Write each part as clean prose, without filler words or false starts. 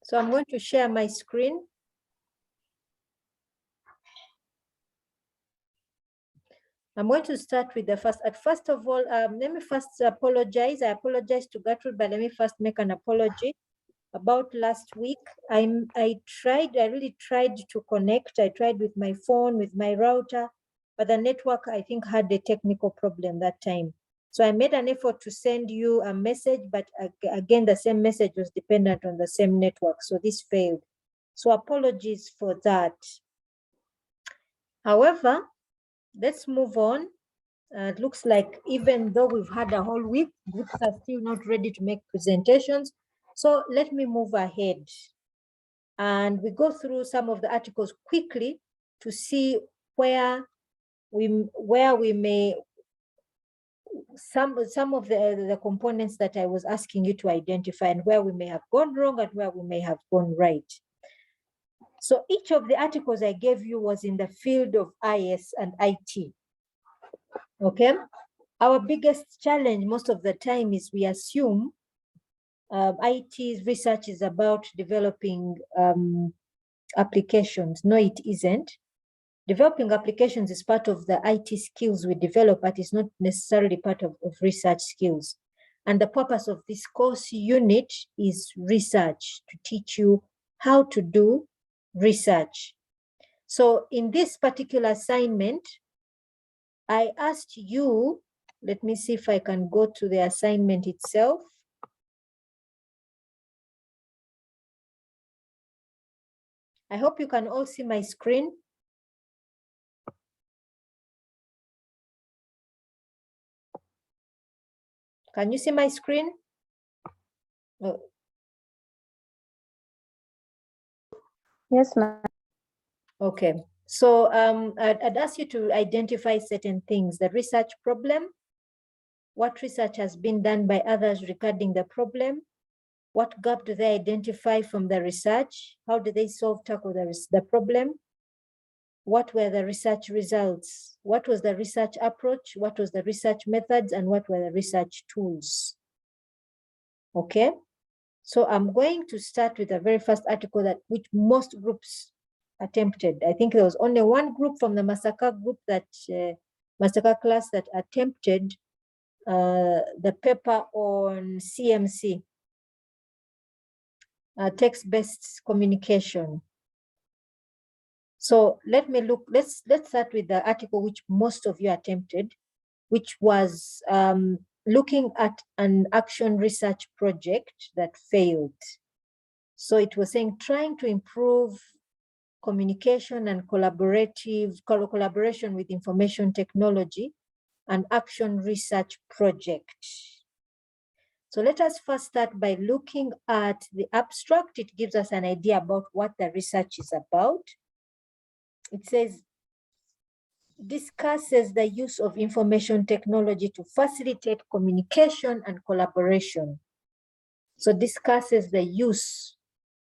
So I'm going to share my screen. I'm going to start with the first. First of all, let me first apologize. I apologize to Gertrude, but let me first make an apology. About last week, I really tried to connect. I tried with my phone, with my router, but the network, I think, had a technical problem that time. So I made an effort to send you a message, but again, the same message was dependent on the same network. So this failed. So apologies for that. However, let's move on. It looks like even though we've had a whole week, groups are still not ready to make presentations. So let me move ahead. And we go through some of the articles quickly to see where we may, some of the components that I was asking you to identify and where we may have gone wrong and where we may have gone right. So each of the articles I gave you was in the field of IS and IT. Okay, our biggest challenge most of the time is we assume IT research is about developing applications. No, it isn't. Developing applications is part of the IT skills we develop, but it's not necessarily part of research skills. And the purpose of this course unit is research, to teach you how to do research. So in this particular assignment, I asked you, let me see if I can go to the assignment itself. I hope you can all see my screen. Can you see my screen? Oh. Yes, ma'am. Okay, so I'd ask you to identify certain things: the research problem, what research has been done by others regarding the problem, what gap do they identify from the research, how do they tackle the problem, what were the research results, what was the research approach, what was the research methods, and what were the research tools. Okay, so I'm going to start with the very first article which most groups attempted. I think there was only one group from the Masaka group Masaka class that attempted the paper on CMC, text-based communication. So let's start with the article which most of you attempted, which was looking at an action research project that failed. So it was saying trying to improve communication and collaboration with information technology, an action research project. So let us first start by looking at the abstract. It gives us an idea about what the research is about. It says, discusses the use of information technology to facilitate communication and collaboration. So discusses the use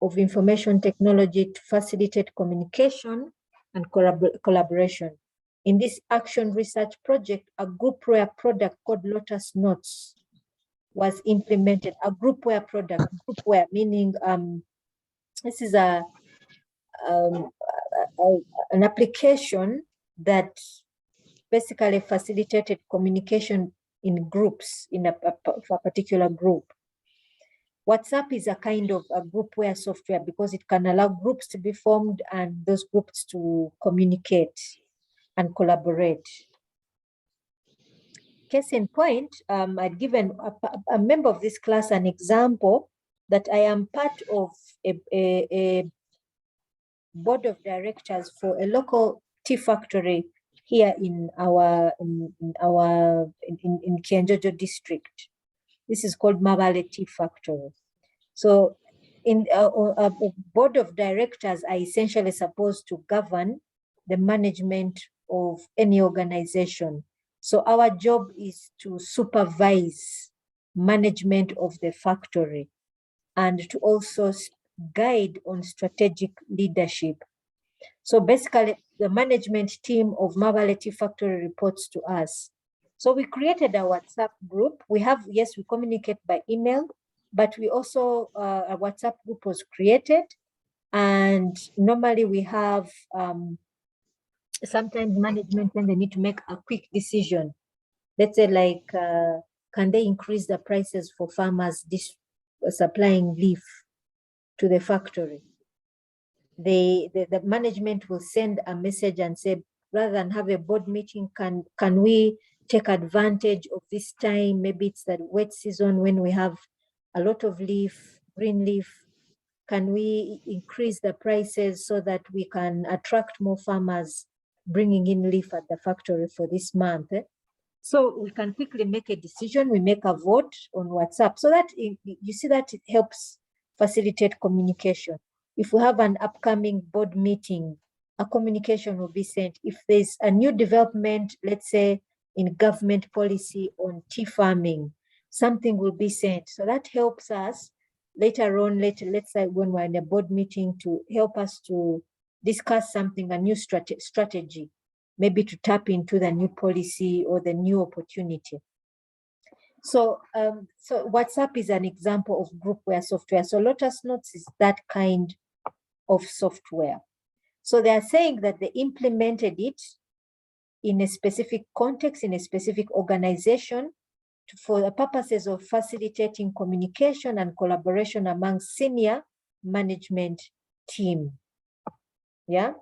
of information technology to facilitate communication and collaboration. In this action research project, a groupware product called Lotus Notes was implemented. A groupware product, groupware meaning this is an application that basically facilitated communication in groups, for a particular group. WhatsApp is a kind of a groupware software because it can allow groups to be formed and those groups to communicate and collaborate. Case in point, I'd given a member of this class an example that I am part of a board of directors for a local tea factory here in Kianjojo district. This is called Mabale Tea Factory. So in a board of directors are essentially supposed to govern the management of any organization. So our job is to supervise management of the factory and to also guide on strategic leadership. So basically, the management team of Mabale Tea Factory reports to us. So we created a WhatsApp group. We communicate by email, but we also, a WhatsApp group was created, and normally we have sometimes management when they need to make a quick decision. Let's say like, can they increase the prices for farmers supplying leaf to the factory? The management will send a message and say, rather than have a board meeting, can we take advantage of this time? Maybe it's the wet season when we have a lot of leaf, green leaf. Can we increase the prices so that we can attract more farmers bringing in leaf at the factory for this month? So we can quickly make a decision. We make a vote on WhatsApp, so that you see that it helps facilitate communication. If we have an upcoming board meeting, a communication will be sent. If there's a new development, let's say in government policy on tea farming, something will be sent. So that helps us later on, let's say when we're in a board meeting, to help us to discuss something, a new strategy, maybe to tap into the new policy or the new opportunity. So, so WhatsApp is an example of groupware software. So Lotus Notes is that kind of software. So they are saying that they implemented it in a specific context, in a specific organization, for the purposes of facilitating communication and collaboration among senior management team. Yeah.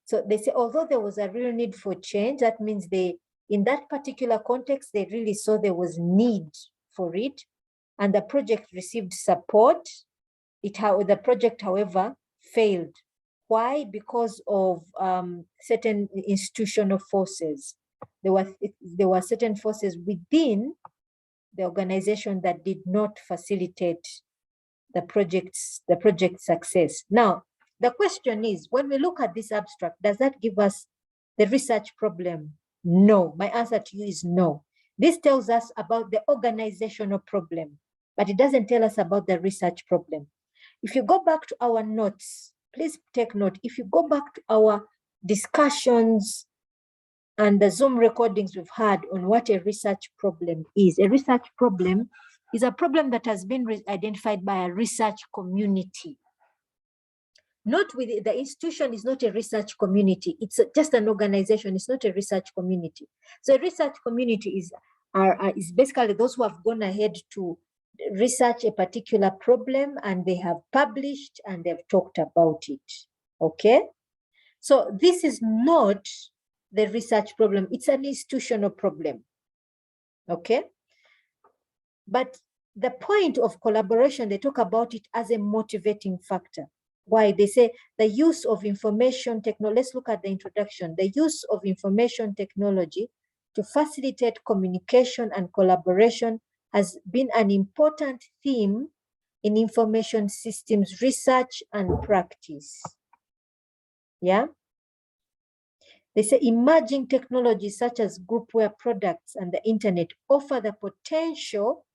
So they say, although there was a real need for change, that means in that particular context, they really saw there was need for it, and the project received support. The project, however, failed. Why? Because of certain institutional forces. There were certain forces within the organization that did not facilitate the project's success. Now, the question is, when we look at this abstract, does that give us the research problem? No. My answer to you is no. This tells us about the organizational problem, but it doesn't tell us about the research problem. If you go back to our notes, please take note. If you go back to our discussions and the Zoom recordings we've had on what a research problem is. A research problem is a problem that has been identified by a research community. Not with the institution is not a research community. It's just an organization. It's not a research community. So a research community is basically those who have gone ahead to research a particular problem, and they have published and they've talked about it. Okay. So this is not the research problem. It's an institutional problem. Okay. But the point of collaboration, they talk about it as a motivating factor. Why? They say the use of information technology. Let's look at the introduction. The use of information technology to facilitate communication and collaboration has been an important theme in information systems research and practice. Yeah. They say emerging technologies such as groupware products and the internet offer the potential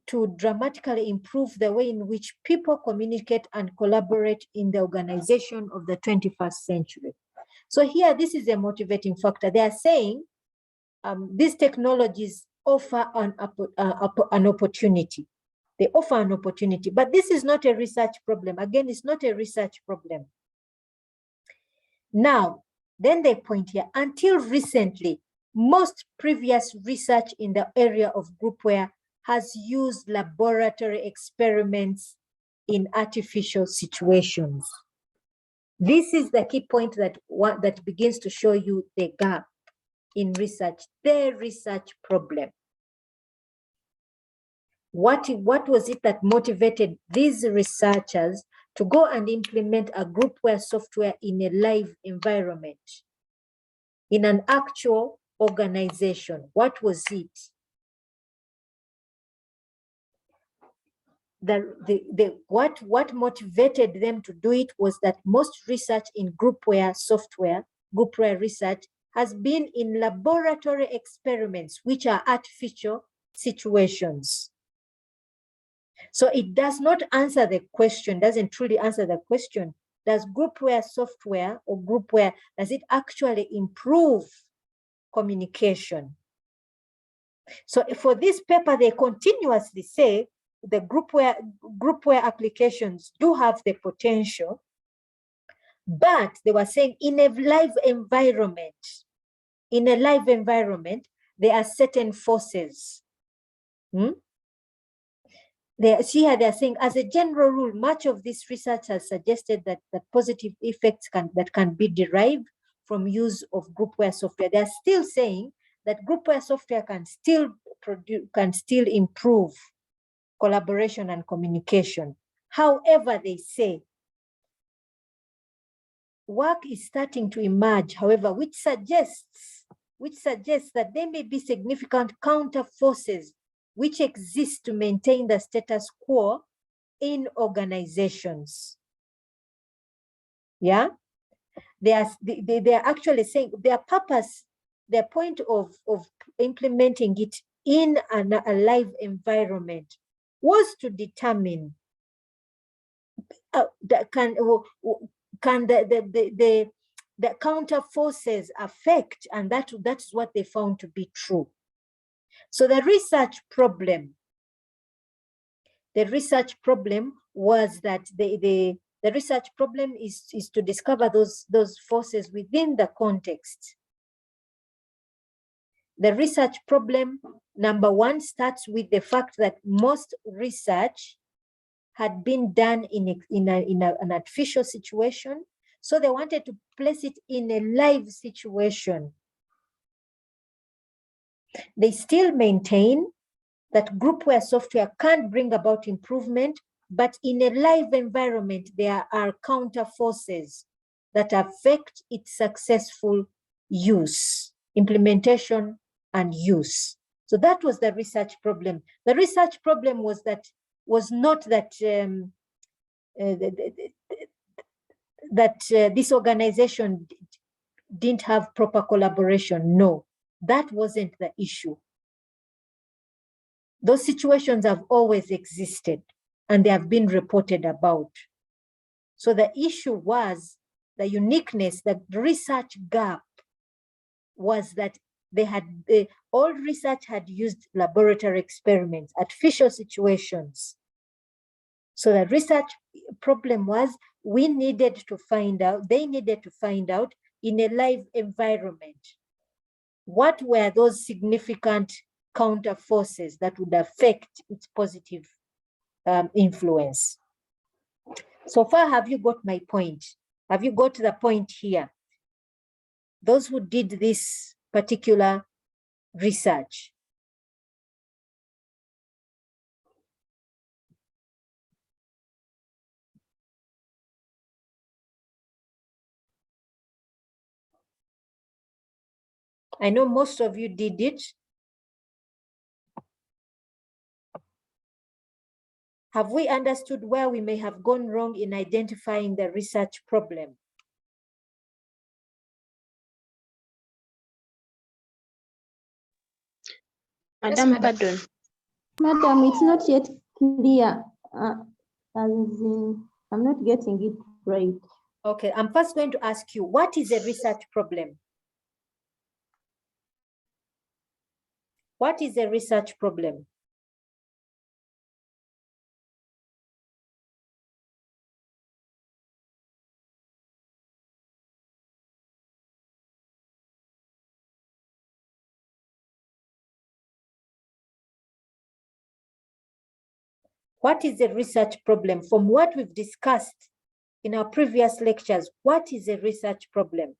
to dramatically improve the way in which people communicate and collaborate in the organization of the 21st century. So here, this is a motivating factor. They are saying these technologies offer an opportunity. They offer an opportunity, but this is not a research problem. Again, it's not a research problem. Now, then they point here, until recently, most previous research in the area of groupware has used laboratory experiments in artificial situations. This is the key point that begins to show you the gap in research, the research problem. What was it that motivated these researchers to go and implement a groupware software in a live environment, in an actual organization? What was it? What motivated them to do it was that most research in groupware software, groupware research, has been in laboratory experiments, which are artificial situations. So it does not answer the question, doesn't truly answer the question. Does groupware software or groupware, does it actually improve communication? So for this paper, they continuously say the groupware applications do have the potential, but they were saying in a live environment, there are certain forces. They're saying, as a general rule, much of this research has suggested that the positive effects that can be derived from use of groupware software. They're still saying that groupware software can still improve collaboration and communication. However, they say work is starting to emerge, however, which suggests that there may be significant counter forces which exist to maintain the status quo in organizations. Yeah, they are actually saying their purpose, their point of implementing it in a live environment was to determine can the counter forces affect, and that's what they found to be true. So the research problem was that the research problem is to discover those forces within the context. The research problem, number one, starts with the fact that most research had been done in an artificial situation. So they wanted to place it in a live situation. They still maintain that groupware software can bring about improvement, but in a live environment, there are counter forces that affect its successful use, implementation, and use. So that was the research problem. The research problem was not that this organization didn't have proper collaboration. No, that wasn't the issue. Those situations have always existed and they have been reported about. So the issue was the uniqueness, the research gap was that all research had used laboratory experiments, artificial situations. So the research problem was they needed to find out in a live environment, what were those significant counter forces that would affect its positive influence. So far, have you got my point? Have you got the point here? Those who did this particular research. I know most of you did it. Have we understood where we may have gone wrong in identifying the research problem? Madam, pardon. Madam, it's not yet clear. As in, I'm not getting it right. Okay, I'm first going to ask you, what is a research problem? What is a research problem? What is a research problem? From what we've discussed in our previous lectures, what is a research problem?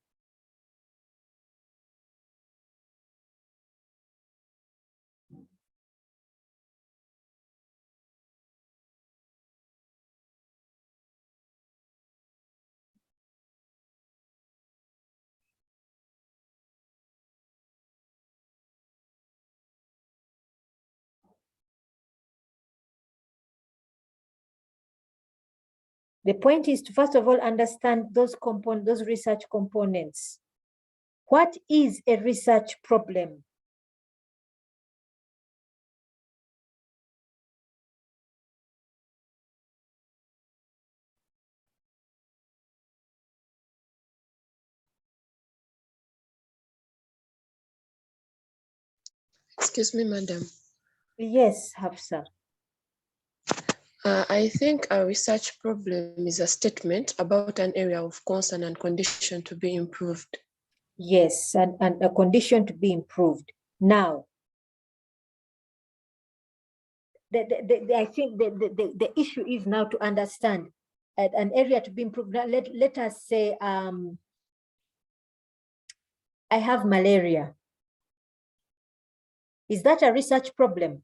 The point is to first of all understand those research components. What is a research problem? Excuse me, madam. Yes, Hafsa. I think a research problem is a statement about an area of concern and condition to be improved. Yes, and a condition to be improved. Now, I think the issue is now to understand an area to be improved. Now, let us say I have malaria. Is that a research problem?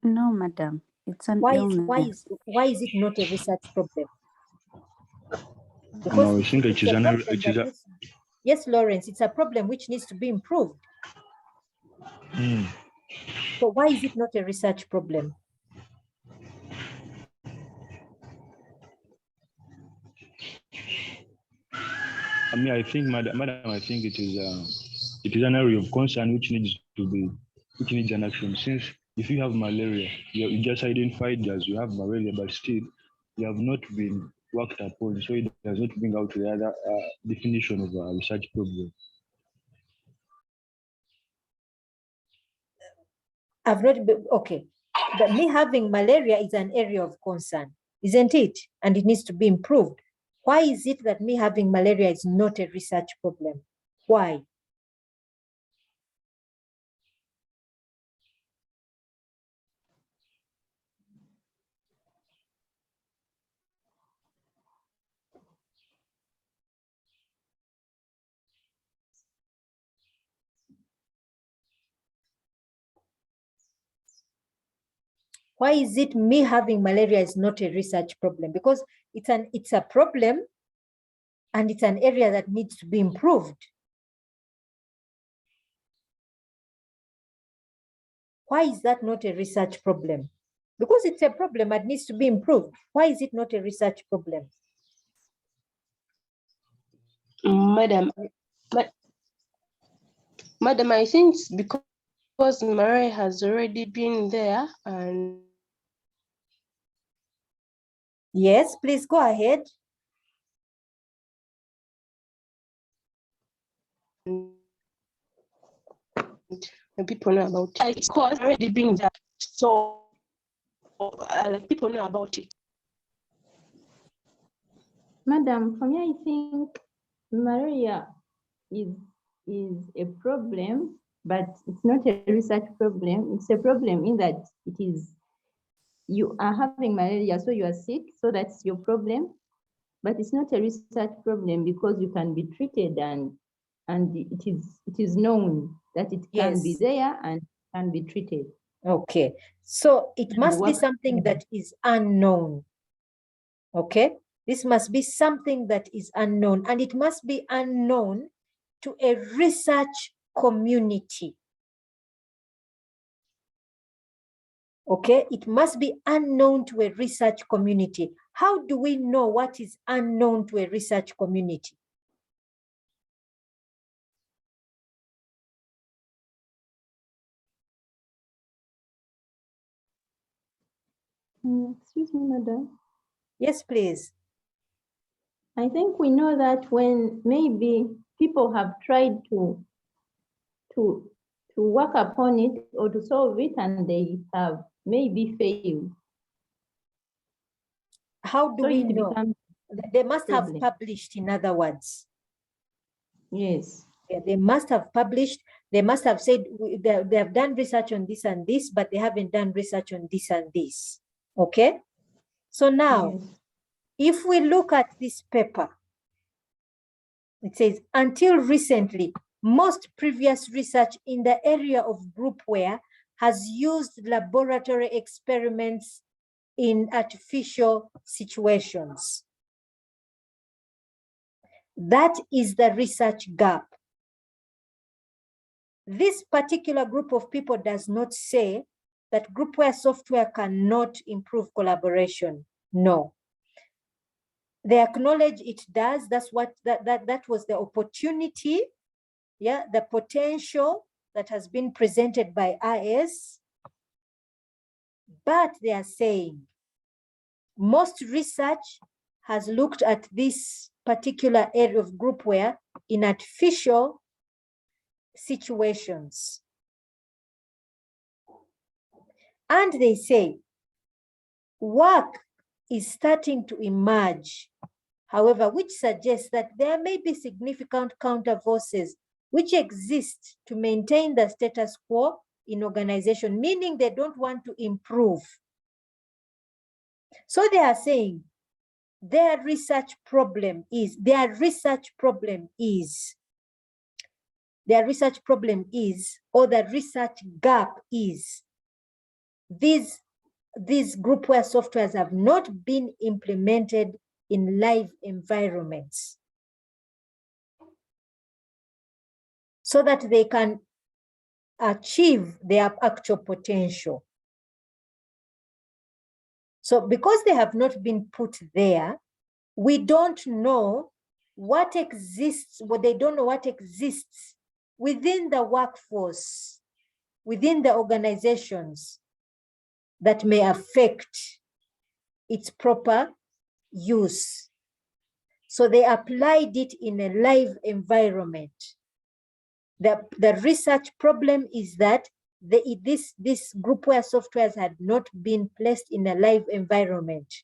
No, madam. It's an illness. Why is it not a research problem? Because No, I think it is yes, Lawrence, it's a problem which needs to be improved. So why is it not a research problem? I mean, I think, madam, I think it is an area of concern which needs an action. Since if you have malaria, you just identified as you have malaria, but still you have not been worked upon, so it does not bring out the other definition of a research problem. Okay. But me having malaria is an area of concern, isn't it? And it needs to be improved. Why is it that me having malaria is not a research problem? Why? Why is it me having malaria is not a research problem? Because it's a problem and it's an area that needs to be improved. Why is that not a research problem? Because it's a problem that needs to be improved. Why is it not a research problem? Madam, I think it's because malaria has already been there and Yes, please go ahead. people know about it. It's caused already being there, so people know about it. Madam, for me, I think malaria is a problem, but it's not a research problem. It's a problem in that you are having malaria, so you are sick, so that's your problem. But it's not a research problem because you can be treated and it is known that it can be there and can be treated. Okay, so it must be something that is unknown. Okay, this must be something that is unknown, and it must be unknown to a research community. Okay, it must be unknown to a research community. How do we know what is unknown to a research community? Excuse me, madam. Yes, please. I think we know that when maybe people have tried to work upon it or to solve it and they have maybe failed. How do we know? They must have published, in other words. Yes. Yeah, they must have published. They must have said they have done research on this and this, but they haven't done research on this and this. Okay? So now, yes, if we look at this paper, it says, until recently, most previous research in the area of groupware has used laboratory experiments in artificial situations. That is the research gap. This particular group of people does not say that groupware software cannot improve collaboration. No. They acknowledge it does. That's what that was the opportunity, yeah, the potential that has been presented by IS. But they are saying most research has looked at this particular area of groupware in artificial situations. And they say work is starting to emerge, however, which suggests that there may be significant counter forces which exist to maintain the status quo in organization, meaning they don't want to improve. So they are saying their research problem is, or the research gap is, these groupware softwares have not been implemented in live environments so that they can achieve their actual potential. So because they have not been put there, we don't know what exists, they don't know what exists within the workforce, within the organizations that may affect its proper use. So they applied it in a live environment. The research problem is that this groupware softwares had not been placed in a live environment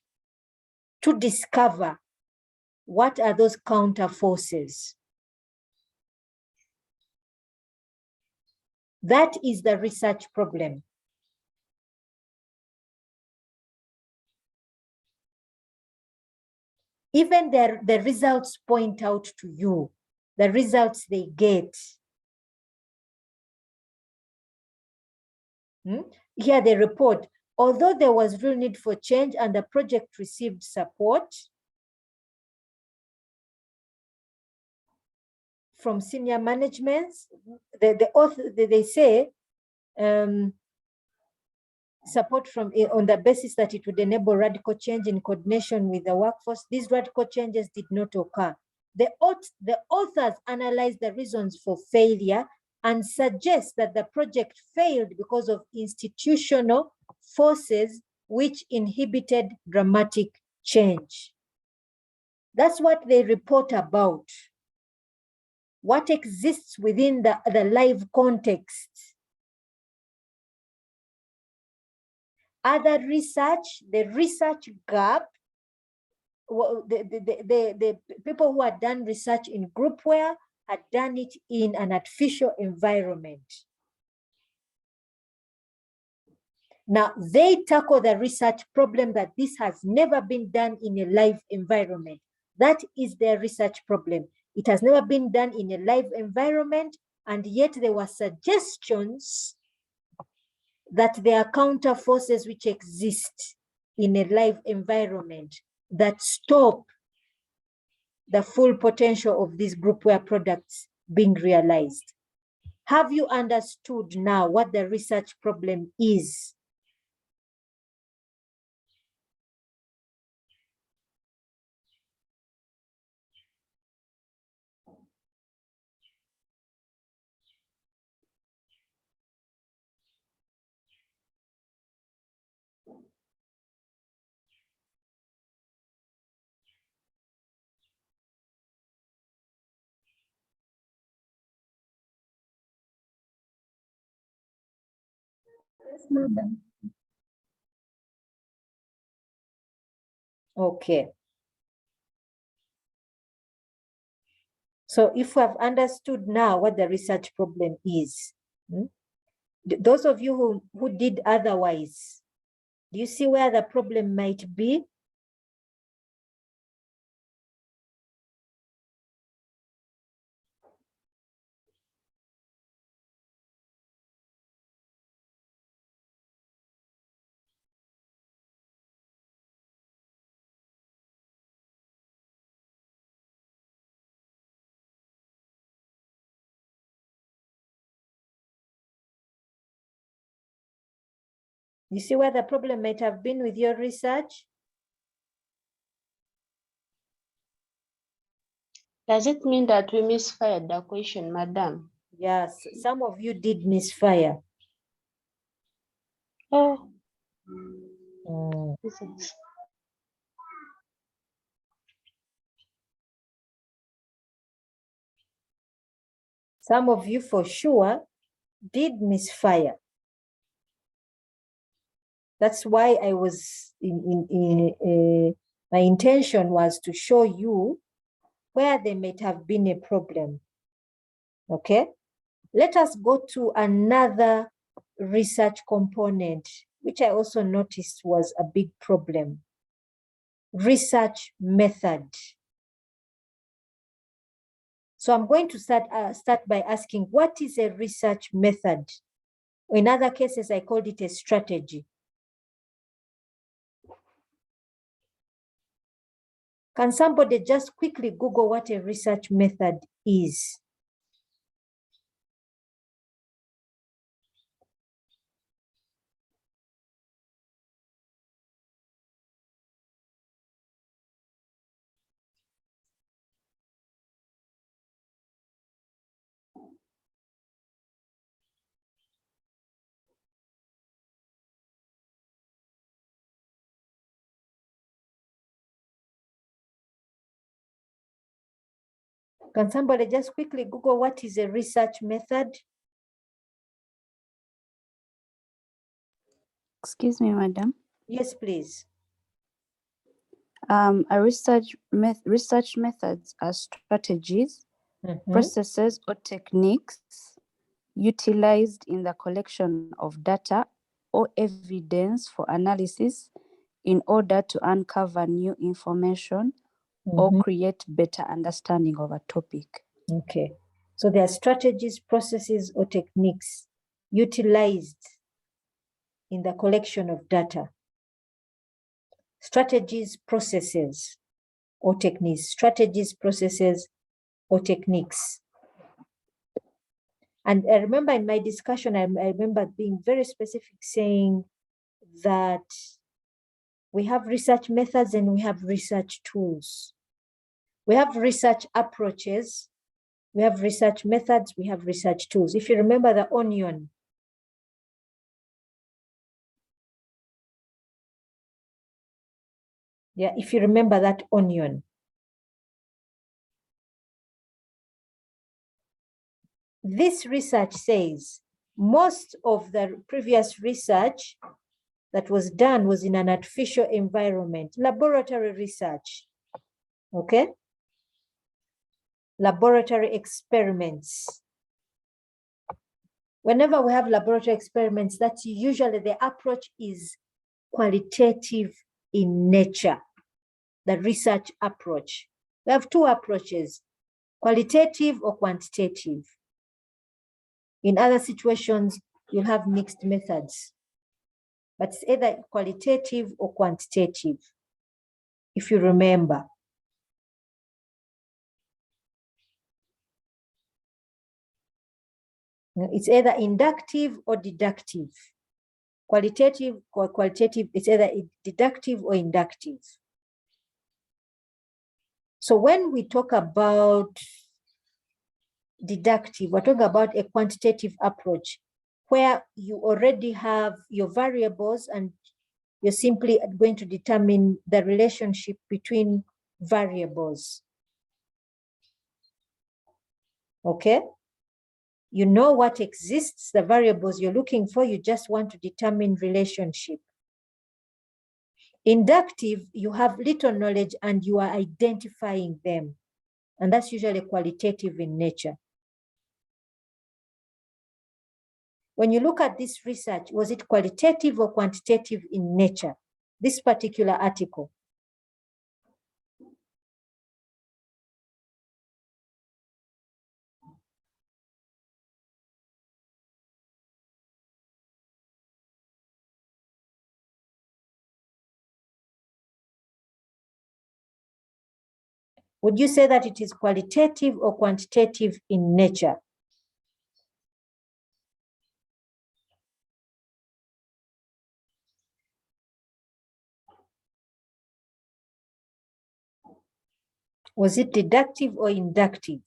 to discover what are those counter forces. That is the research problem. Even the results point out to you, the results they get. Here they report, although there was real need for change and the project received support from senior management, they say support from on the basis that it would enable radical change in coordination with the workforce. These radical changes did not occur. The authors analyzed the reasons for failure and suggest that the project failed because of institutional forces which inhibited dramatic change. That's what they report about. What exists within the live context. Other research, the research gap, the people who had done research in groupware had done it in an artificial environment. Now, they tackle the research problem that this has never been done in a live environment. That is their research problem. It has never been done in a live environment, and yet there were suggestions that there are counter forces which exist in a live environment that stop the full potential of these groupware products being realized. Have you understood now what the research problem is? Yes, madam. Okay. So if we have understood now what the research problem is, those of you who did otherwise, do you see where the problem might be? You see where the problem might have been with your research? Does it mean that we misfired the question, madam? Yes, some of you did misfire. Oh, Mm. this is Some of you for sure did misfire. That's why I was my intention was to show you where there might have been a problem. Okay, let us go to another research component, which I also noticed was a big problem. Research method. So I'm going to start by asking, what is a research method? In other cases, I called it a strategy. Can somebody just quickly Google what a research method is? Can somebody just quickly Google what is a research method? Excuse me, madam. Yes, please. Research methods are strategies, Mhm. processes, or techniques utilized in the collection of data or evidence for analysis in order to uncover new information or Mhm. create better understanding of a topic. Okay. So there are strategies, processes, or techniques utilized in the collection of data. Strategies, processes, or techniques. Strategies, processes, or techniques. And I remember in my discussion, I remember being very specific, saying that we have research methods and we have research tools. We have research approaches, we have research methods, we have research tools. If you remember the onion, yeah, if you remember that onion, this research says most of the previous research that was done was in an artificial environment, laboratory research, okay? Laboratory experiments. Whenever we have laboratory experiments, that's usually the approach is qualitative in nature, the research approach. We have two approaches, qualitative or quantitative. In other situations, you'll have mixed methods, but it's either qualitative or quantitative, if you remember. It's either inductive or deductive. Qualitative or qualitative, it's either deductive or inductive. So when we talk about deductive, we're talking about a quantitative approach where you already have your variables and you're simply going to determine the relationship between variables. Okay? You know what exists, the variables you're looking for, you just want to determine relationship. Inductive, you have little knowledge and you are identifying them. And that's usually qualitative in nature. When you look at this research, was it qualitative or quantitative in nature? This particular article. Would you say that it is qualitative or quantitative in nature? Was it deductive or inductive?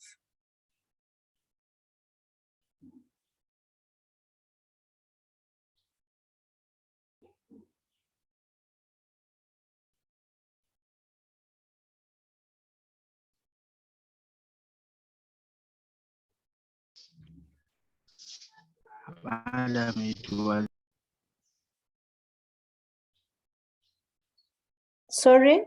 Madam, it was Sorry?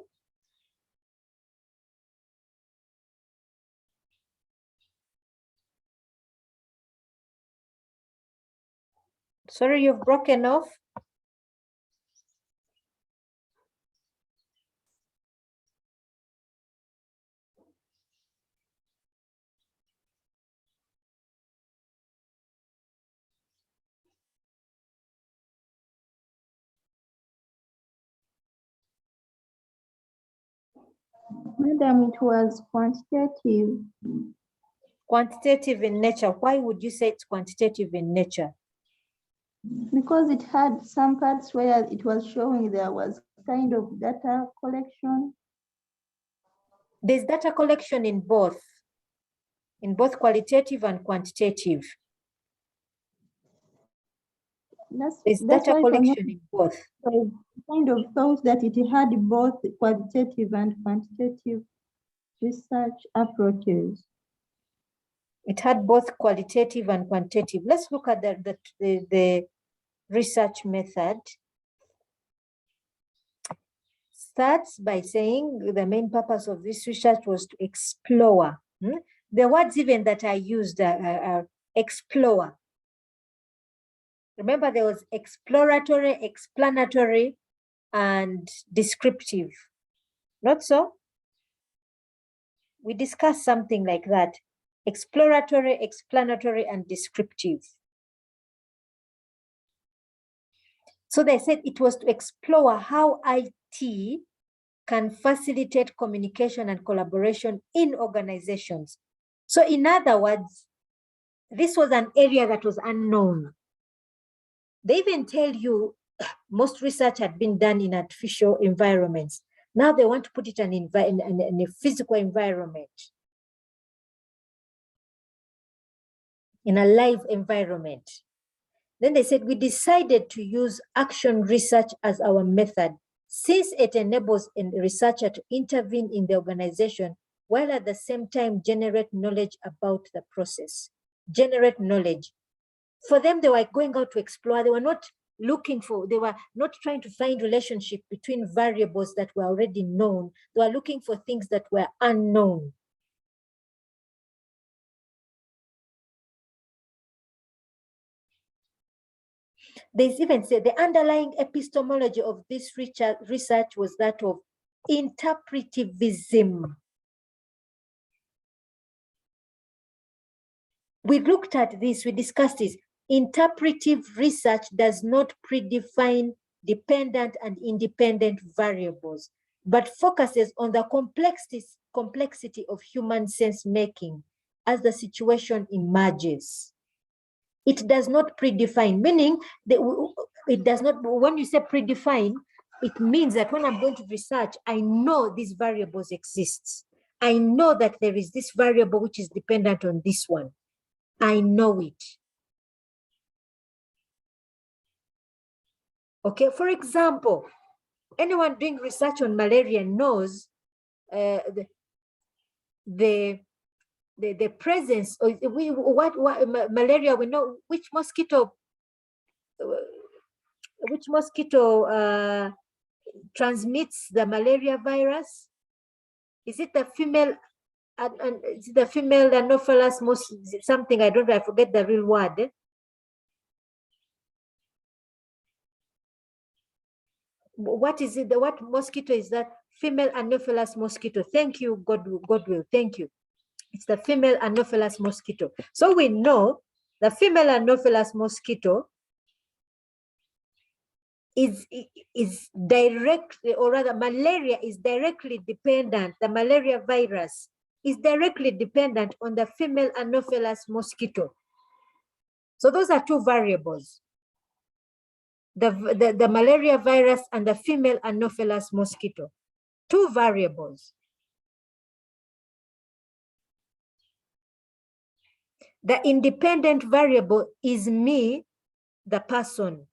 Sorry, you've broken off. Madam, it was quantitative Quantitative in nature. Why would you say it's quantitative in nature? because it had some parts where it was showing there was kind of data collection. There's data collection in both qualitative and quantitative. There's That's data why for me, collection in both. I kind of thought that it had both qualitative and quantitative research approaches. It had both qualitative and quantitative. Let's look at the research method. Starts by saying the main purpose of this research was to explore. The words even that I used are explore. Remember, there was exploratory, explanatory, and descriptive. Not so? We discussed something like that. Exploratory, explanatory, and descriptive. So they said it was to explore how IT can facilitate communication and collaboration in organizations. So in other words, this was an area that was unknown. They even tell you most research had been done in artificial environments. Now they want to put it in a physical environment, in a live environment. Then they said, we decided to use action research as our method, since it enables a researcher to intervene in the organization while at the same time generate knowledge about the process. Generate knowledge. For them, they were going out to explore. They were not they were not trying to find relationship between variables that were already known. They were looking for things that were unknown. They even say the underlying epistemology of this research was that of interpretivism. We looked at this, we discussed this. Interpretive research does not predefine dependent and independent variables, but focuses on the complexity of human sense making as the situation emerges. It does not predefine, meaning it does not, when you say predefine, it means that when I'm going to research, I know these variables exist. I know that there is this variable which is dependent on this one. I know it. Okay, for example, anyone doing research on malaria knows the presence of malaria. We know which mosquito transmits the malaria virus. Is it the female? And it's the female Anopheles something, I forget the real word. What is it? What mosquito is that? Female Anopheles mosquito. Thank you, Godwill. Thank you. It's the female Anopheles mosquito. So we know the female Anopheles mosquito is directly, or rather malaria is directly dependent, the malaria virus is directly dependent on the female Anopheles mosquito. So those are two variables, the malaria virus and the female Anopheles mosquito, two variables. The independent variable is me, the person.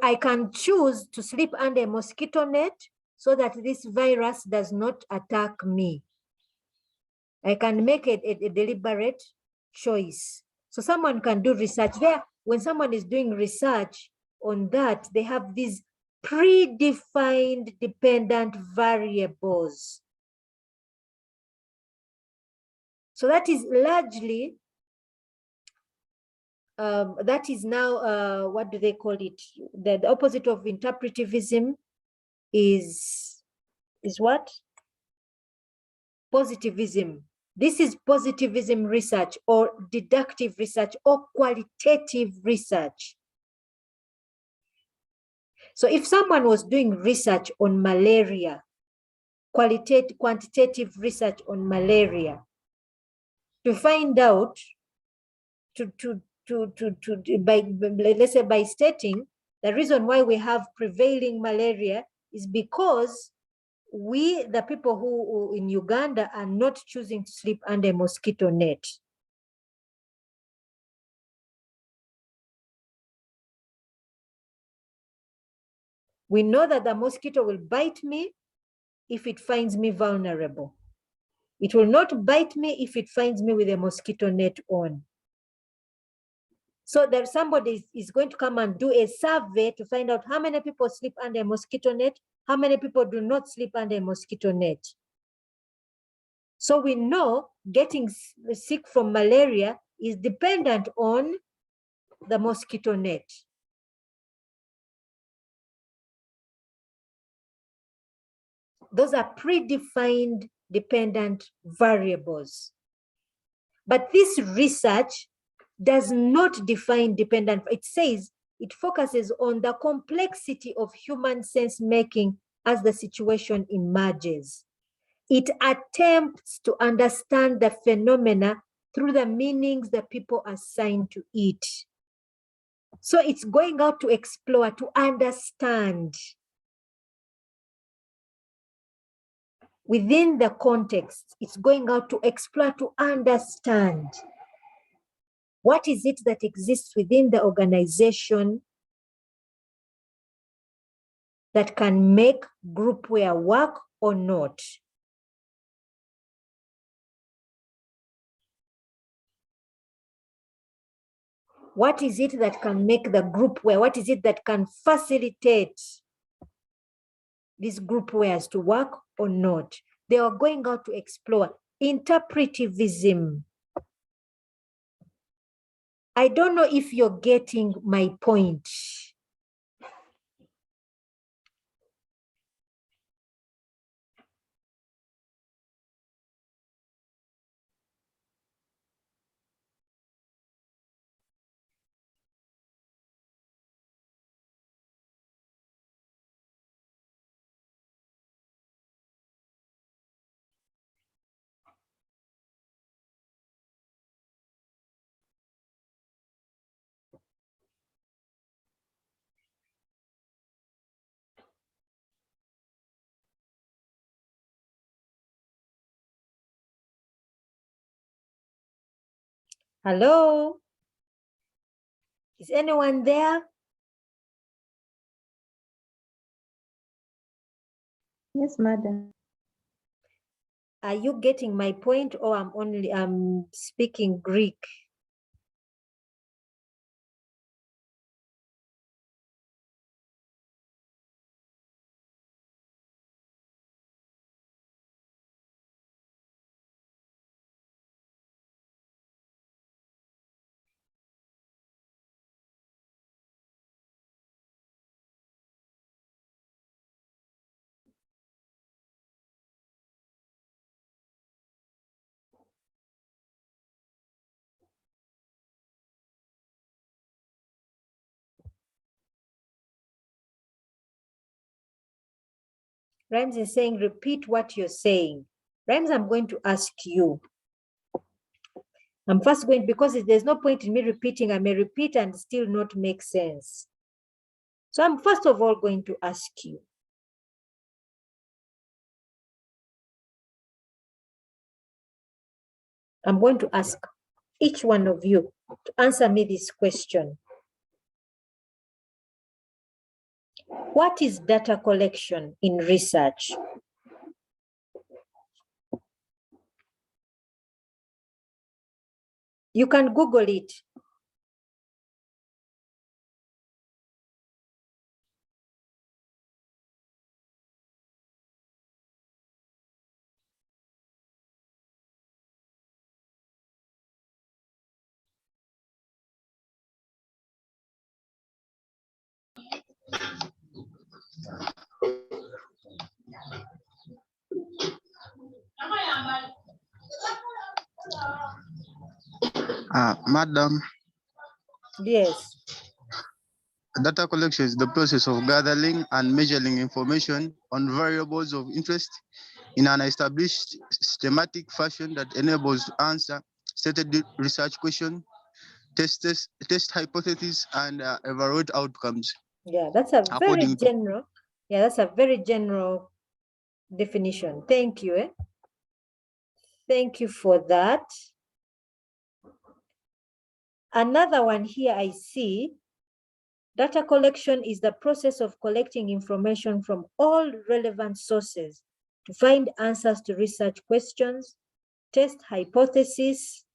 I can choose to sleep under a mosquito net so that this virus does not attack me. I can make a deliberate choice. So someone can do research there. When someone is doing research on that, they have these predefined dependent variables. So that is largely, that is now, what do they call it? The opposite of interpretivism is what? Positivism. This is positivism research or deductive research or qualitative research. So if someone was doing research on malaria, quantitative research on malaria, to find out, by, let's say, by stating the reason why we have prevailing malaria is because we, the people who in Uganda, are not choosing to sleep under a mosquito net. We know that the mosquito will bite me if it finds me vulnerable. It will not bite me if it finds me with a mosquito net on. So that somebody is going to come and do a survey to find out how many people sleep under a mosquito net, how many people do not sleep under a mosquito net. So we know getting sick from malaria is dependent on the mosquito net. Those are predefined dependent variables. But this research does not define dependent. It says it focuses on the complexity of human sense making as the situation emerges. It attempts to understand the phenomena through the meanings that people assign to it. So it's going out to explore, to understand within the context. It's going out to explore, to understand what is it that exists within the organization that can make groupware work or not. What is it that can make the groupware? What is it that can facilitate these groupwares to work or not? They are going out to explore interpretivism. I don't know if you're getting my point. Hello? Is anyone there? Yes, madam. Are you getting my point, or I'm speaking Greek? Rhymes is saying, repeat what you're saying. Rhymes, I'm going to ask you. I'm first going, because there's no point in me repeating. I may repeat and still not make sense. So I'm first of all going to ask you. I'm going to ask each one of you to answer me this question. What is data collection in research? You can Google it. Madam, Yes. data collection is the process of gathering and measuring information on variables of interest in an established systematic fashion that enables to answer stated research questions, test hypotheses, and evaluate outcomes. Yeah, that's a very according to general. Yeah, that's a very general definition. Thank you. Thank you for that. Another one here I see, data collection is the process of collecting information from all relevant sources to find answers to research questions, test hypotheses.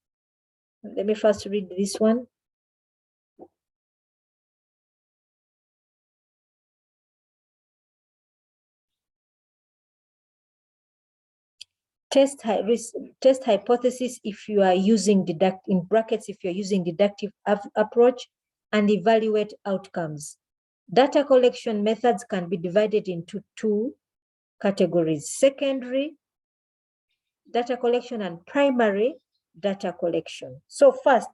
Let me first read this one. Test hypothesis if you are using in brackets, if you're using deductive approach, and evaluate outcomes. Data collection methods can be divided into two categories: secondary data collection and primary data collection. So first,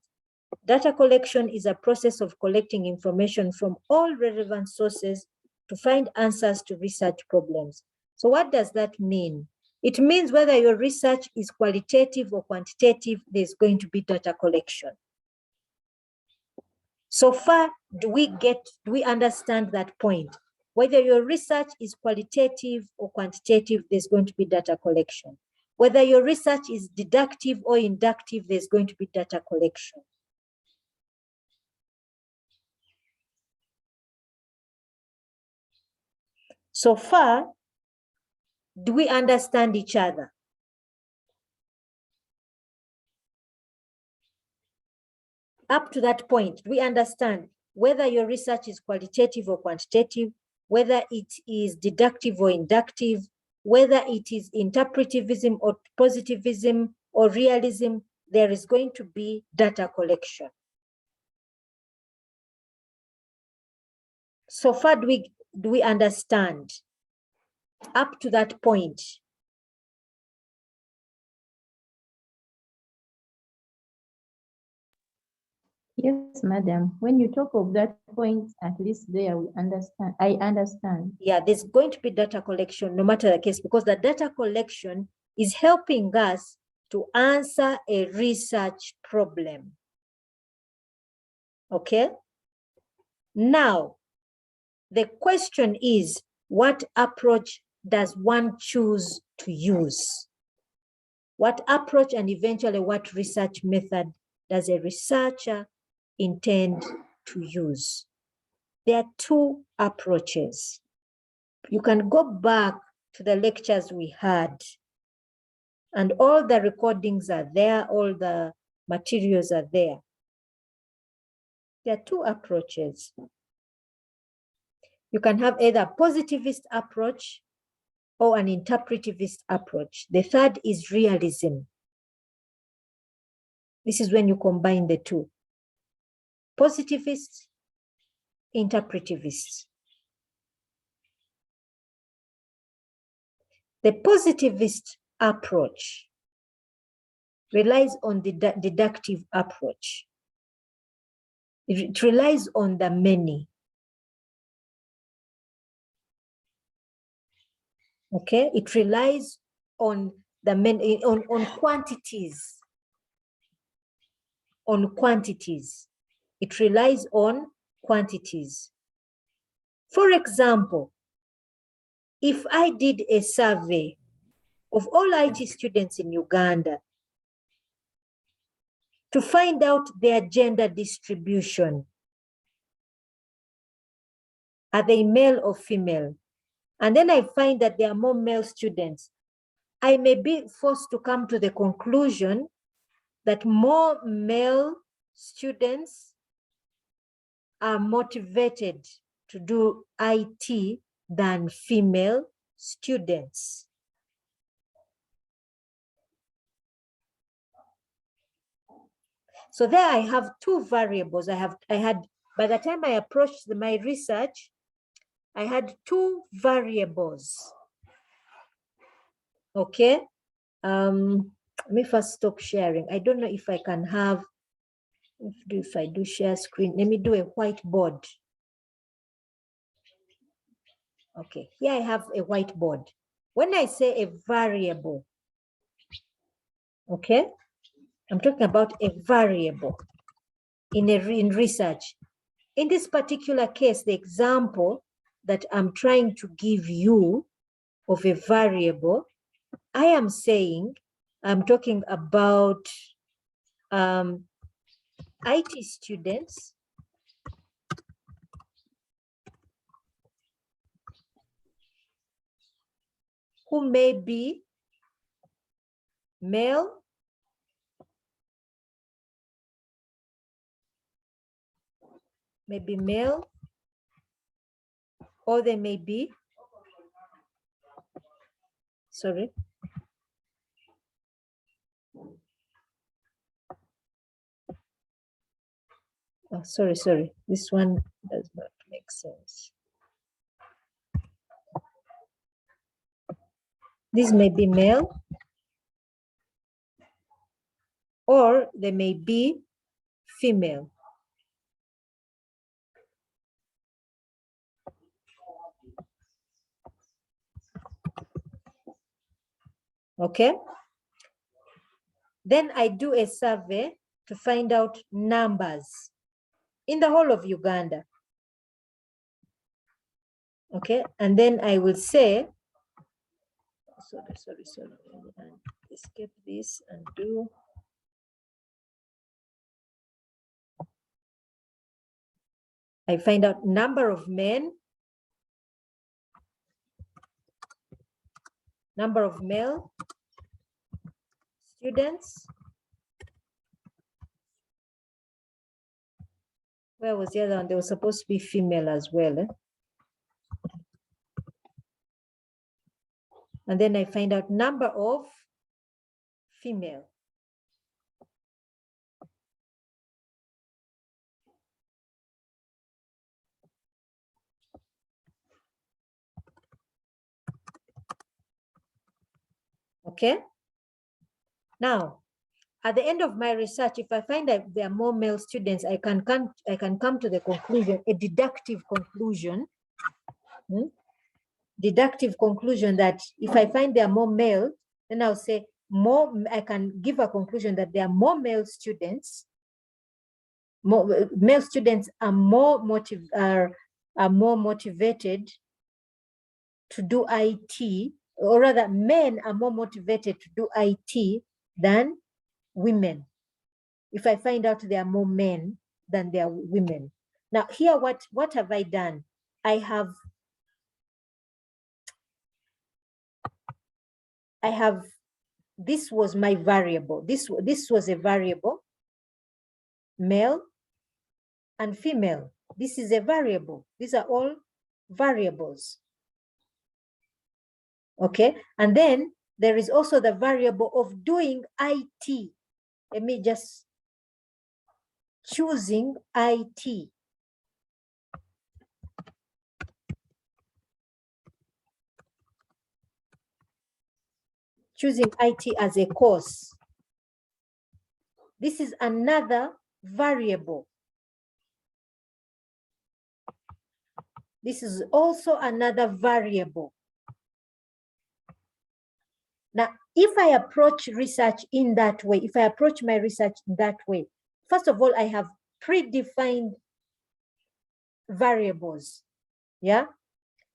data collection is a process of collecting information from all relevant sources to find answers to research problems. So what does that mean? It means whether your research is qualitative or quantitative, there's going to be data collection. So far, do we understand that point? Whether your research is qualitative or quantitative, there's going to be data collection. Whether your research is deductive or inductive, there's going to be data collection. So far, do we understand each other? Up to that point, do we understand whether your research is qualitative or quantitative, whether it is deductive or inductive, whether it is interpretivism or positivism or realism? There is going to be data collection. So far, do we understand up to that point? Yes, madam. When you talk of that point, at least there we understand. I understand. Yeah, there's going to be data collection no matter the case, because the data collection is helping us to answer a research problem. Okay? Now, the question is, what approach does one choose to use? What approach and eventually what research method does a researcher intend to use? There are two approaches. You can go back to the lectures we had, and all the recordings are there, all the materials are there. There are two approaches. You can have either a positivist approach or an interpretivist approach. The third is realism. This is when you combine the two. Positivist, interpretivist. The positivist approach relies on the deductive approach. It relies on the many. Okay, it relies on the many, on quantities. On quantities. It relies on quantities. For example, if I did a survey of all IT students in Uganda to find out their gender distribution, are they male or female? And then I find that there are more male students, I may be forced to come to the conclusion that more male students are motivated to do IT than female students. So there I have two variables. I had, by the time I approached my research, I had two variables. Okay. Let me first stop sharing. I don't know if I can have, if I do share screen, let me do a whiteboard. Okay, here I have a whiteboard. When I say a variable, okay, I'm talking about a variable in research. In this particular case, the example that I'm trying to give you of a variable, I am saying, I'm talking about IT students who may be male or they may be, sorry. Oh, sorry. This one does not make sense. This may be male or they may be female. Okay. Then I do a survey to find out numbers in the whole of Uganda. Okay, and then I will say, sorry, escape this and do. I find out number of men, number of male students. Where was the other one? They were supposed to be female as well. And then I find out number of female. Okay. Now, at the end of my research, if I find that there are more male students, I can come to the conclusion, a deductive conclusion. Deductive conclusion that if I find there are more male, then I'll say more, I can give a conclusion that there are more male students. Male students are more motivated to do IT, or rather men are more motivated to do IT than women. If I find out there are more men than there are women. Now here, what have I done? This was my variable. This was a variable, male and female. This is a variable. These are all variables. Okay, and then there is also the variable of doing IT. Let me just choosing IT. Choosing IT as a course. This is another variable. This is also another variable. Now, if I approach research in that way, if I approach my research in that way, first of all, I have predefined variables. Yeah.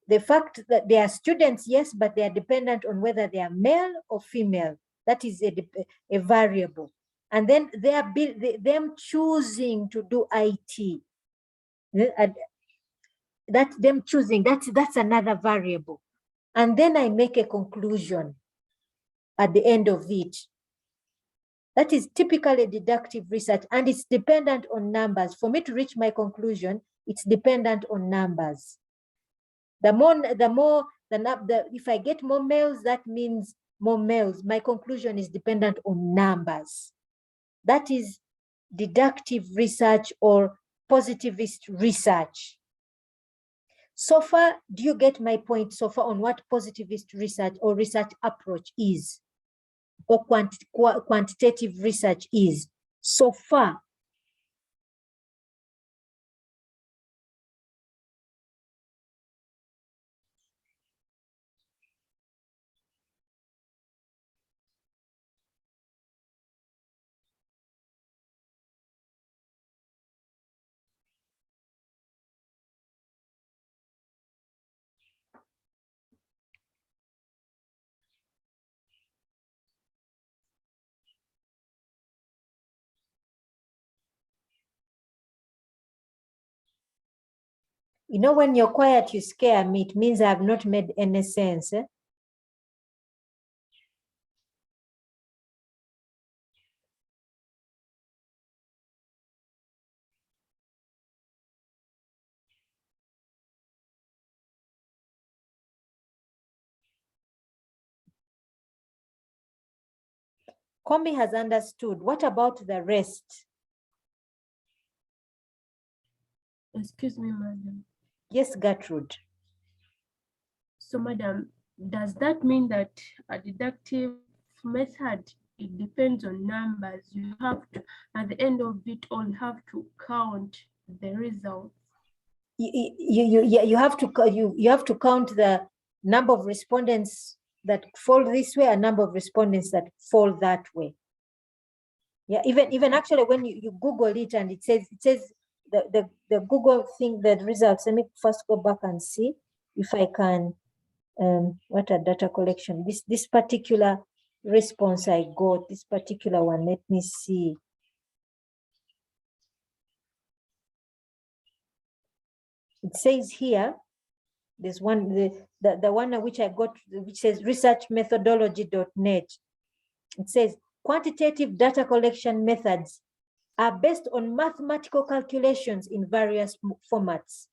The fact that they are students, yes, but they are dependent on whether they are male or female. That is a variable. And then them choosing to do IT. Them choosing, that's another variable. And then I make a conclusion at the end of it. That is typically deductive research, and it's dependent on numbers. For me to reach my conclusion, it's dependent on numbers. If I get more males, that means more males. My conclusion is dependent on numbers. That is deductive research or positivist research. So far, do you get my point so far on what positivist research or research approach is, or quantitative research is so far? You know, when you're quiet, you scare me. It means I have not made any sense. Komi has understood. What about the rest? Excuse me, madam. Yes, Gertrude. So, madam, does that mean that a deductive method, it depends on numbers? You have to, at the end of it all, have to count the results. You have to count the number of respondents that fall this way and number of respondents that fall that way. Yeah, even actually when you Google it and it says the Google thing, the results. Let me first go back and see if I can what a data collection. This particular response I got, this particular one, let me see. It says here, there's one, the one which I got, which says researchmethodology.net. It says quantitative data collection methods are based on mathematical calculations in various formats.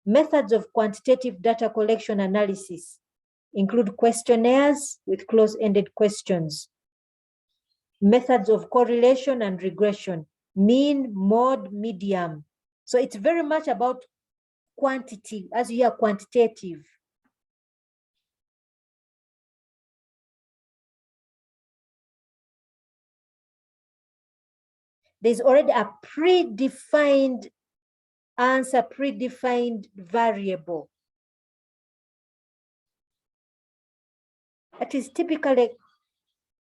Methods of quantitative data collection analysis include questionnaires with close-ended questions, methods of correlation and regression, mean, mode, medium. So it's very much about quantity, as you hear quantitative. There's already a predefined answer, predefined variable. That is typically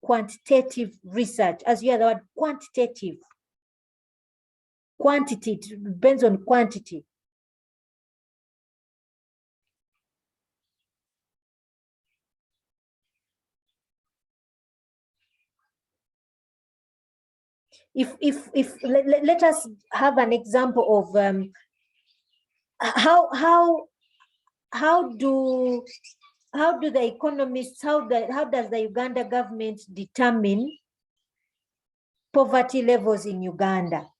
quantitative research, as you hear the word quantitative. Quantity, it depends on quantity. Let us have an example of how do the economists, how does the Uganda government determine poverty levels in Uganda?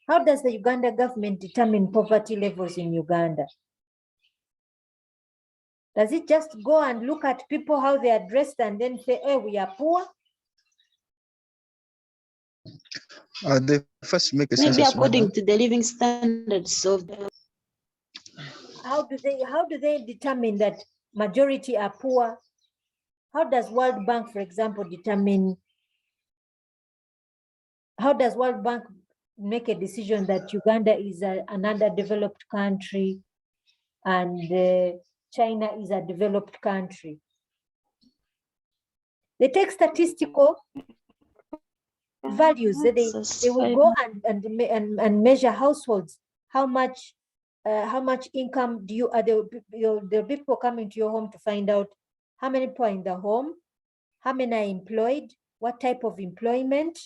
How does the Uganda government determine poverty levels in Uganda? Does it just go and look at people, how they are dressed, and then say, hey, we are poor? They first make a Maybe census, according madam. to the living standards of the. How do they determine that majority are poor? How does World Bank, for example, determine? How does World Bank make a decision that Uganda is an underdeveloped country and China is a developed country? They take statistical values. They will go and measure households how much income do you, the people coming to your home to find out how many people are in the home, how many are employed, what type of employment.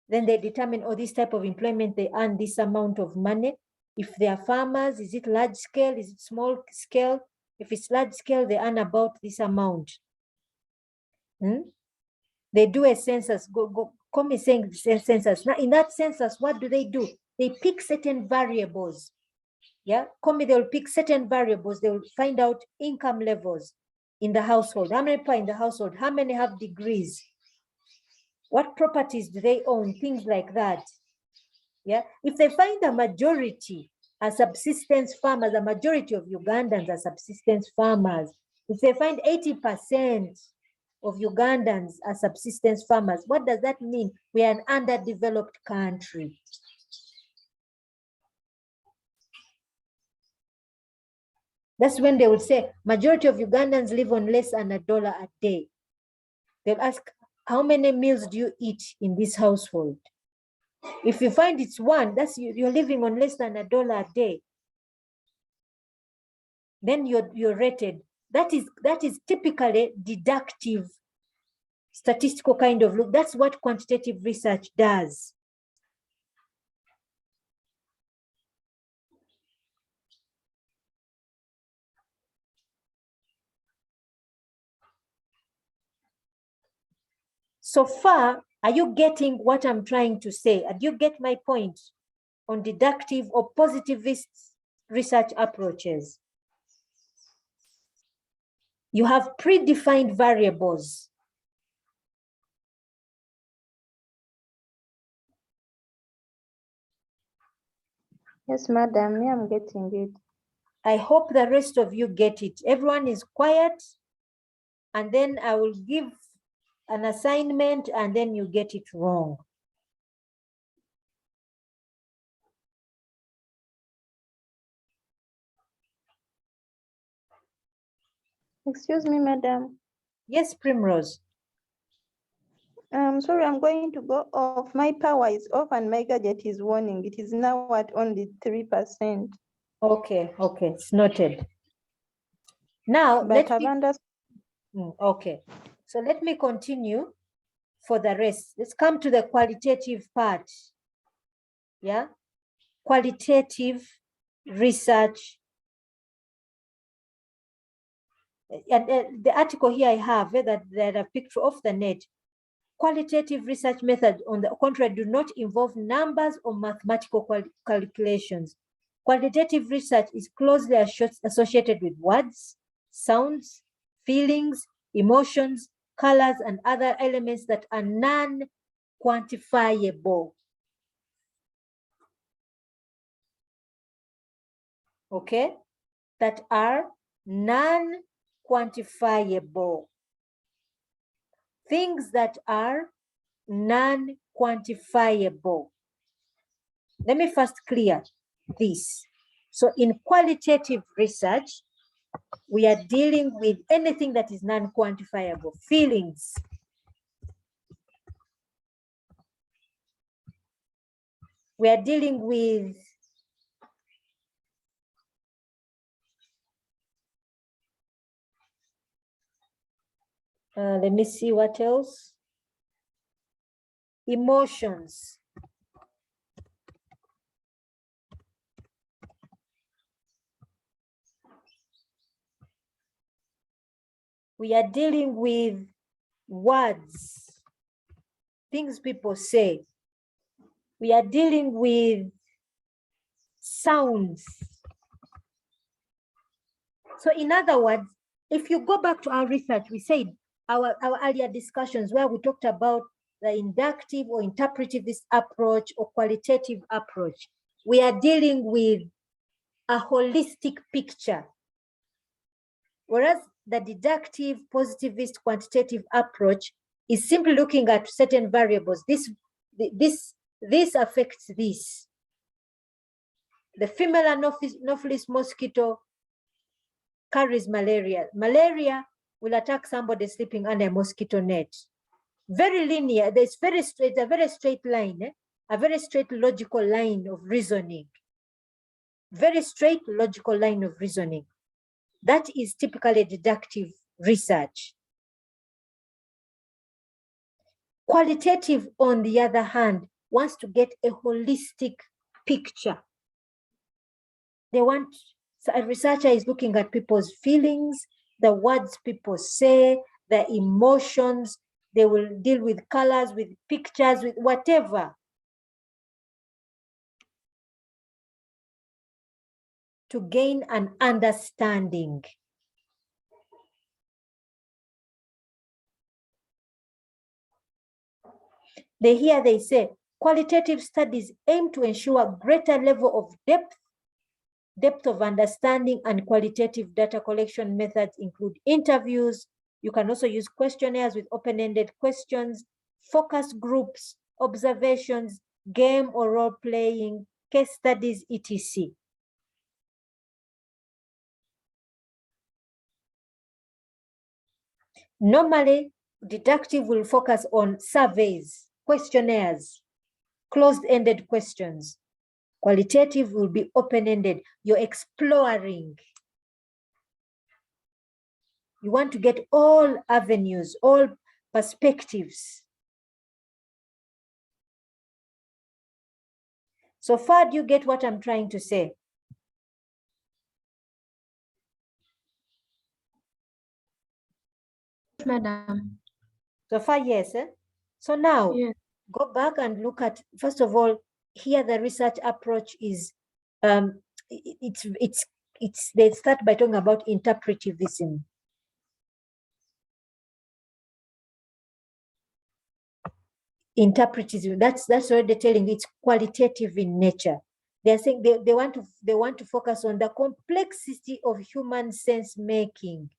Then they determine, oh, this type of employment, they earn this amount of money. If they are farmers, is it large scale? Is it small scale? If it's large scale, they earn about this amount. They do a census. Come saying census. Now, in that census, what do? They pick certain variables. Yeah, they'll pick certain variables. They will find out income levels in the household. How many people in the household? How many have degrees? What properties do they own? Things like that. Yeah, if they find the majority are subsistence farmers, the majority of Ugandans are subsistence farmers. If they find 80% of Ugandans are subsistence farmers, what does that mean? We are an underdeveloped country. That's when they would say, majority of Ugandans live on less than $1 a day. They'll ask, how many meals do you eat in this household? If you find it's one, that's you're living on less than $1 a day. Then you're rated. That is typically deductive, statistical kind of look. That's what quantitative research does. So far, are you getting what I'm trying to say? Do you get my point on deductive or positivist research approaches? You have predefined variables. Yes, madam, me, I'm getting it. I hope the rest of you get it. Everyone is quiet, and then I will give an assignment, and then you get it wrong. Excuse me, madam. Yes, Primrose. Sorry, I'm going to go off. My power is off and my gadget is warning. It is now at only 3%. Okay, it's noted. Now, But I've understood. Okay, so let me continue for the rest. Let's come to the qualitative part. Yeah, qualitative research. And the article here I have that I picked off the net. Qualitative research methods, on the contrary, do not involve numbers or mathematical calculations. Qualitative research is closely associated with words, sounds, feelings, emotions, colors, and other elements that are non-quantifiable. Okay? That are non-quantifiable. Things that are non-quantifiable. Let me first clear this. So in qualitative research, we are dealing with anything that is non-quantifiable. Feelings. We are dealing with let me see what else. Emotions. We are dealing with words, things people say. We are dealing with sounds. So in other words, if you go back to our research, we said our earlier discussions where we talked about the inductive or interpretivist approach or qualitative approach, we are dealing with a holistic picture. Whereas the deductive, positivist, quantitative approach is simply looking at certain variables. This affects this. The female Anopheles mosquito carries malaria. Malaria will attack somebody sleeping under a mosquito net. Very linear. There's very straight, a very straight line, a very straight logical line of reasoning. very straight, logical line of reasoning. That is typically deductive research. Qualitative, on the other hand, wants to get a holistic picture. A researcher is looking at people's feelings, the words people say, the emotions. They will deal with colors, with pictures, with whatever, to gain an understanding. They say, qualitative studies aim to ensure a greater level of depth of understanding, and qualitative data collection methods include interviews. You can also use questionnaires with open-ended questions, focus groups, observations, game or role-playing, case studies, etc. Normally, deductive will focus on surveys, questionnaires, closed-ended questions. Qualitative will be open-ended. You're exploring. You want to get all avenues, all perspectives. So far, do you get what I'm trying to say? Madam. So far, yes. So now, Yes. go back and look at, first of all, here the research approach is, they start by talking about interpretivism. Interpretivism, that's already telling it's qualitative in nature. They're saying they want to focus on the complexity of human sense making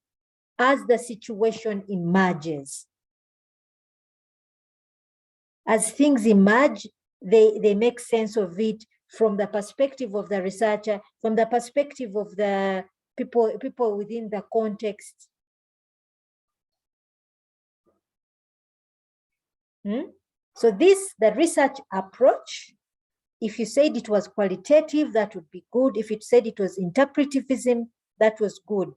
as the situation emerges. As things emerge, they make sense of it from the perspective of the researcher, from the perspective of the people within the context. So the research approach, if you said it was qualitative, that would be good. If it said it was interpretivism, that was good.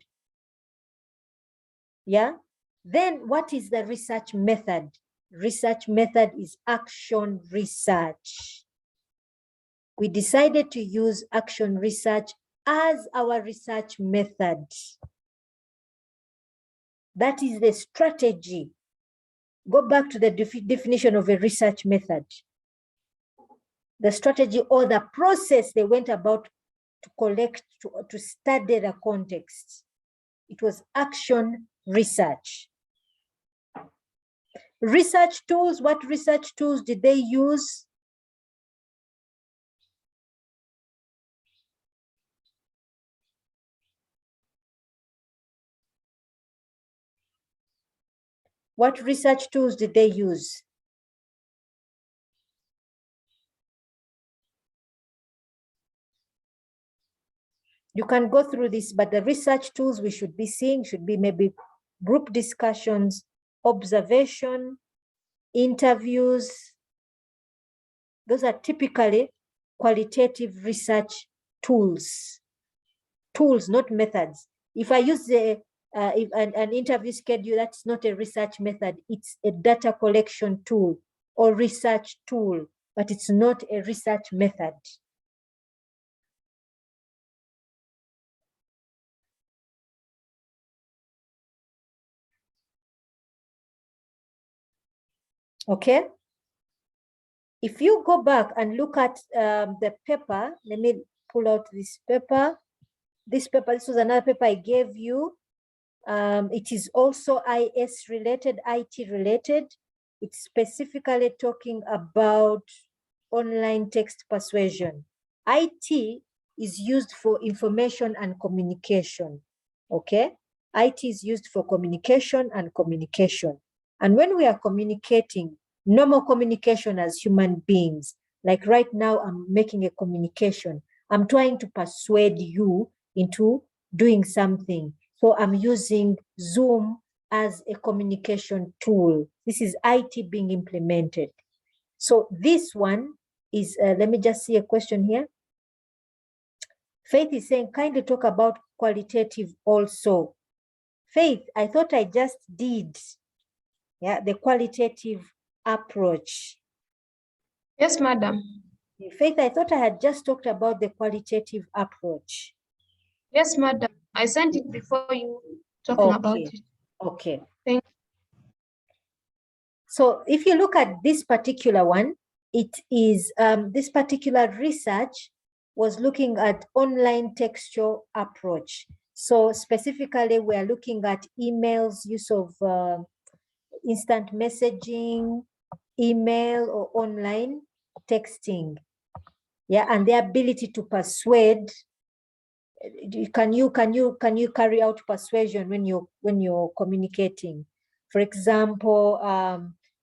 Yeah. Then what is the research method? Research method is action research. We decided to use action research as our research method. That is the strategy. Go back to the definition of a research method. The strategy or the process they went about to collect, to study the context. It was action research. Research tools, what research tools did they use? What research tools did they use? You can go through this, but the research tools we should be seeing should be maybe group discussions, observation, interviews. Those are typically qualitative research tools. Tools, not methods. If I use an interview schedule, that's not a research method. It's a data collection tool or research tool, but it's not a research method. Okay. If you go back and look at the paper, let me pull out this paper. This was another paper I gave you. It is also IS related, IT related. It's specifically talking about online text persuasion. IT is used for information and communication, okay? IT is used for communication and communication. And when we are communicating, normal communication as human beings, like right now I'm making a communication, I'm trying to persuade you into doing something. So I'm using Zoom as a communication tool. This is IT being implemented. So this one is, let me just see a question here. Faith is saying, kindly talk about qualitative also. Faith, I thought I just did, yeah, the qualitative approach. Yes, madam. Faith, I thought I had just talked about the qualitative approach. Yes, madam. I sent it before you talking about it. Okay. Thank you. So if you look at this particular one, it is, this particular research was looking at online textual approach. So specifically, we are looking at emails, use of instant messaging, email or online texting. Yeah, and the ability to persuade. Can you carry out persuasion when you're communicating? For example,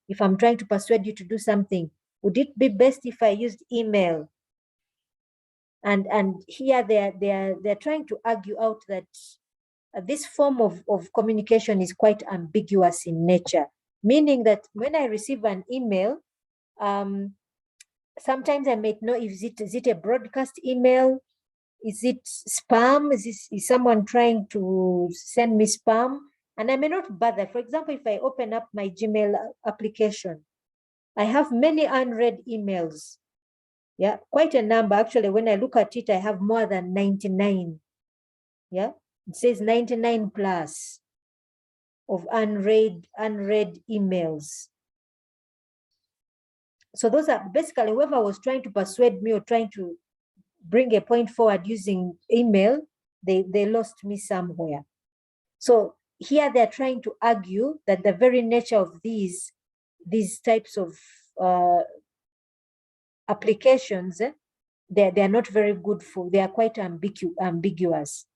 if I'm trying to persuade you to do something, would it be best if I used email? And here they're trying to argue out that this form of communication is quite ambiguous in nature, meaning that when I receive an email, sometimes I might know, is it a broadcast email? Is it spam? Is someone trying to send me spam? And I may not bother. For example, if I open up my Gmail application, I have many unread emails. Yeah, quite a number. Actually, when I look at it, I have more than 99. Yeah, it says 99 plus of unread emails. So those are basically whoever was trying to persuade me or trying to bring a point forward using email, they lost me somewhere. So here they're trying to argue that the very nature of these types of applications, they're not very good for, they are quite ambiguous.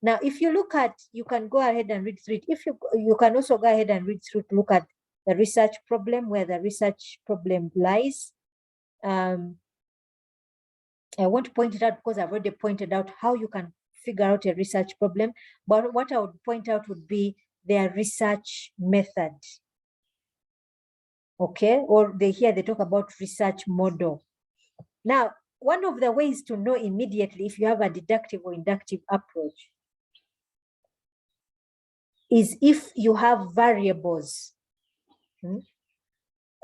Now, if you look at, you can go ahead and read through it. If you can also go ahead and read through to look at the research problem, where the research problem lies. I won't point it out because I've already pointed out how you can figure out a research problem, but what I would point out would be their research method. Okay, or here they talk about research model. Now, one of the ways to know immediately if you have a deductive or inductive approach is if you have variables,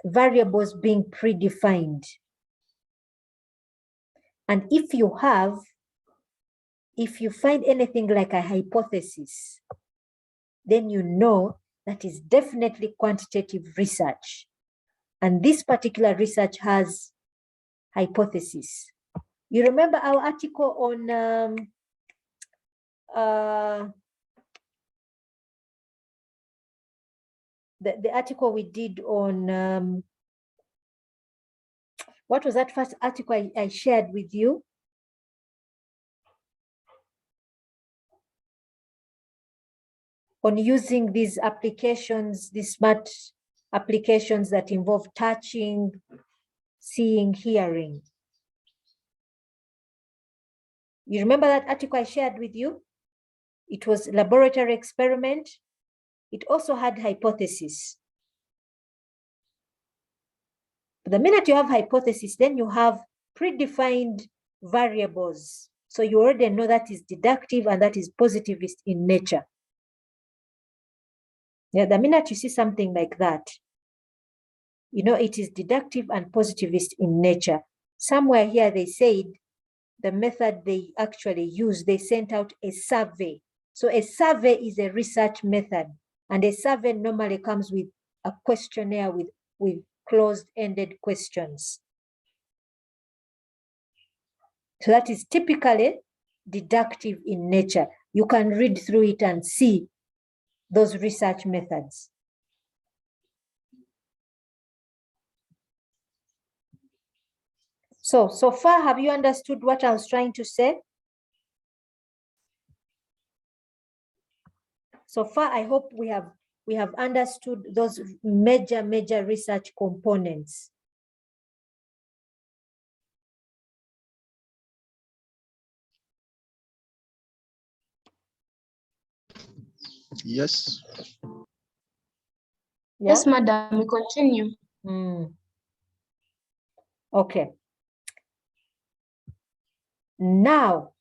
variables being predefined. And if you find anything like a hypothesis, then you know that is definitely quantitative research. And this particular research has hypothesis. You remember our article on the article we did on, what was that first article I shared with you? On using these applications, these smart applications that involve touching, seeing, hearing. You remember that article I shared with you? It was laboratory experiment. It also had hypothesis. The minute you have hypothesis, then you have predefined variables. So you already know that is deductive and that is positivist in nature. Yeah, the minute you see something like that, you know it is deductive and positivist in nature. Somewhere here they said the method they actually used, they sent out a survey. So a survey is a research method, and a survey normally comes with a questionnaire with closed-ended questions. So that is typically deductive in nature. You can read through it and see those research methods. So far, have you understood what I was trying to say? So far, I hope we have understood those major research components. Yes. Yeah? Yes, madam, we continue. Okay. Now,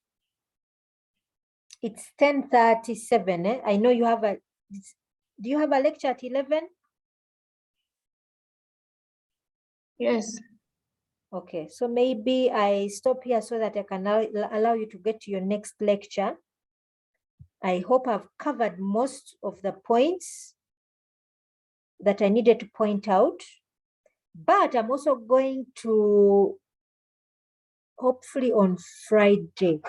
It's 10:37. I know you have do you have a lecture at 11? Yes. Okay, so maybe I stop here so that I can allow you to get to your next lecture. I hope I've covered most of the points that I needed to point out, but I'm also going to, hopefully on Friday,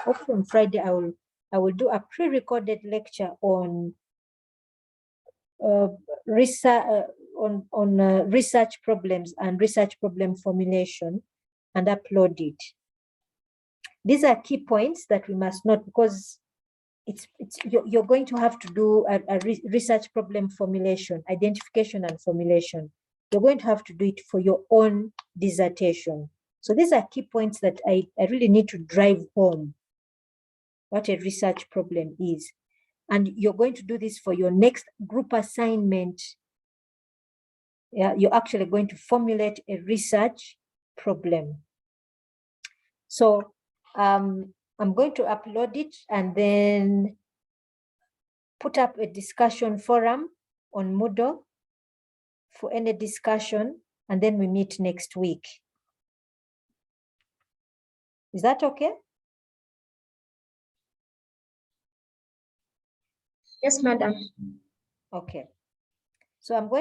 I will do a pre-recorded lecture on research problems and research problem formulation and upload it. These are key points that we must note, because you're going to have to do a research problem formulation, identification and formulation. You're going to have to do it for your own dissertation. So these are key points that I really need to drive home what a research problem is. And you're going to do this for your next group assignment. Yeah, you're actually going to formulate a research problem. So I'm going to upload it and then put up a discussion forum on Moodle for any discussion, and then we meet next week. Is that okay? Yes, madam. Okay. So I'm going